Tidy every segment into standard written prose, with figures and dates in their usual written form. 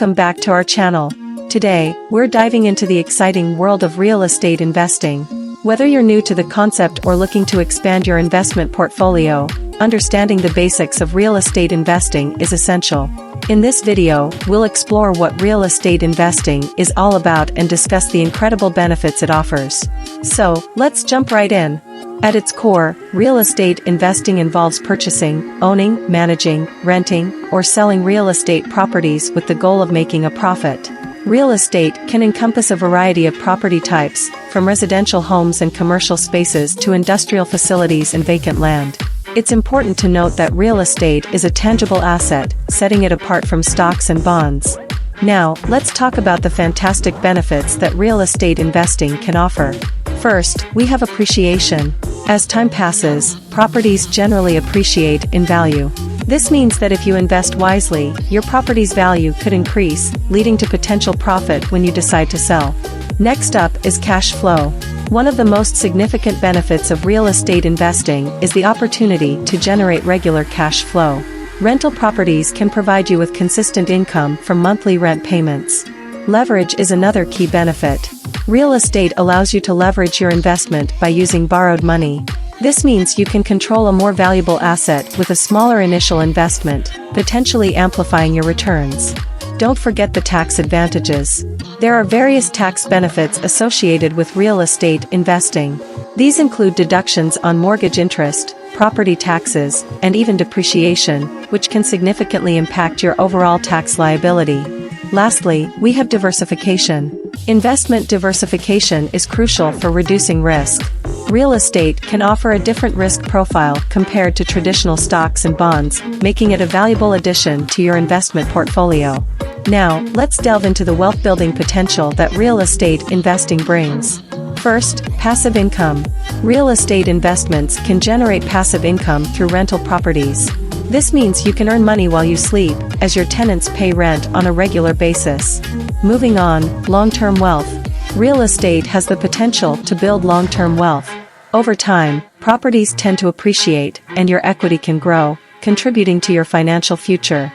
Welcome back to our channel. Today, we're diving into the exciting world of real estate investing. Whether you're new to the concept or looking to expand your investment portfolio, understanding the basics of real estate investing is essential. In this video, we'll explore what real estate investing is all about and discuss the incredible benefits it offers. So, let's jump right in. At its core, real estate investing involves purchasing, owning, managing, renting, or selling real estate properties with the goal of making a profit. Real estate can encompass a variety of property types, from residential homes and commercial spaces to industrial facilities and vacant land. It's important to note that real estate is a tangible asset, setting it apart from stocks and bonds. Now, let's talk about the fantastic benefits that real estate investing can offer. First, we have appreciation. As time passes, properties generally appreciate in value. This means that if you invest wisely, your property's value could increase, leading to potential profit when you decide to sell. Next up is cash flow. One of the most significant benefits of real estate investing is the opportunity to generate regular cash flow. Rental properties can provide you with consistent income from monthly rent payments. Leverage is another key benefit. Real estate allows you to leverage your investment by using borrowed money. This means you can control a more valuable asset with a smaller initial investment, potentially amplifying your returns. Don't forget the tax advantages. There are various tax benefits associated with real estate investing. These include deductions on mortgage interest, property taxes, and even depreciation, which can significantly impact your overall tax liability. Lastly, we have diversification. Investment diversification is crucial for reducing risk. Real estate can offer a different risk profile compared to traditional stocks and bonds, making it a valuable addition to your investment portfolio. Now, let's delve into the wealth-building potential that real estate investing brings. First, passive income. Real estate investments can generate passive income through rental properties. This means you can earn money while you sleep, as your tenants pay rent on a regular basis. Moving on, long-term wealth. Real estate has the potential to build long-term wealth. Over time, properties tend to appreciate, and your equity can grow, contributing to your financial future.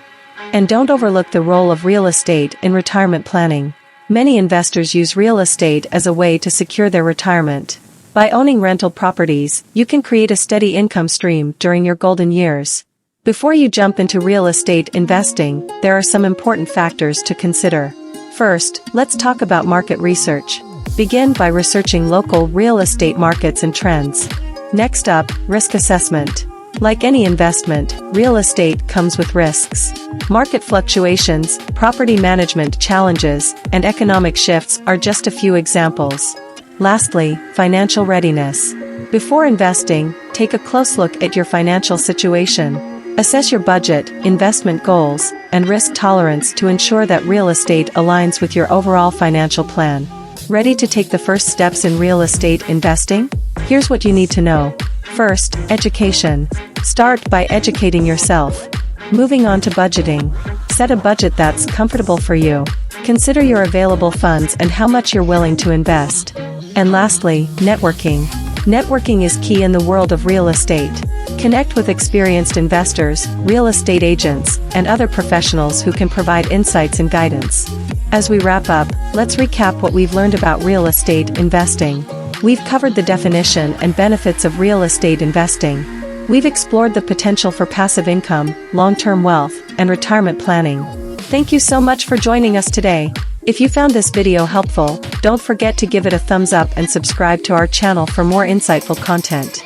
And don't overlook the role of real estate in retirement planning. Many investors use real estate as a way to secure their retirement. By owning rental properties, you can create a steady income stream during your golden years. Before you jump into real estate investing, there are some important factors to consider. First, let's talk about market research. Begin by researching local real estate markets and trends. Next up, risk assessment. Like any investment, real estate comes with risks. Market fluctuations, property management challenges, and economic shifts are just a few examples. Lastly, financial readiness. Before investing, take a close look at your financial situation. Assess your budget, investment goals, and risk tolerance to ensure that real estate aligns with your overall financial plan. Ready to take the first steps in real estate investing? Here's what you need to know. First, education. Start by educating yourself. Moving on to budgeting. Set a budget that's comfortable for you. Consider your available funds and how much you're willing to invest. And lastly, networking. Networking is key in the world of real estate. Connect with experienced investors, real estate agents, and other professionals who can provide insights and guidance. As we wrap up, let's recap what we've learned about real estate investing. We've covered the definition and benefits of real estate investing. We've explored the potential for passive income, long-term wealth, and retirement planning. Thank you so much for joining us today. If you found this video helpful, don't forget to give it a thumbs up and subscribe to our channel for more insightful content.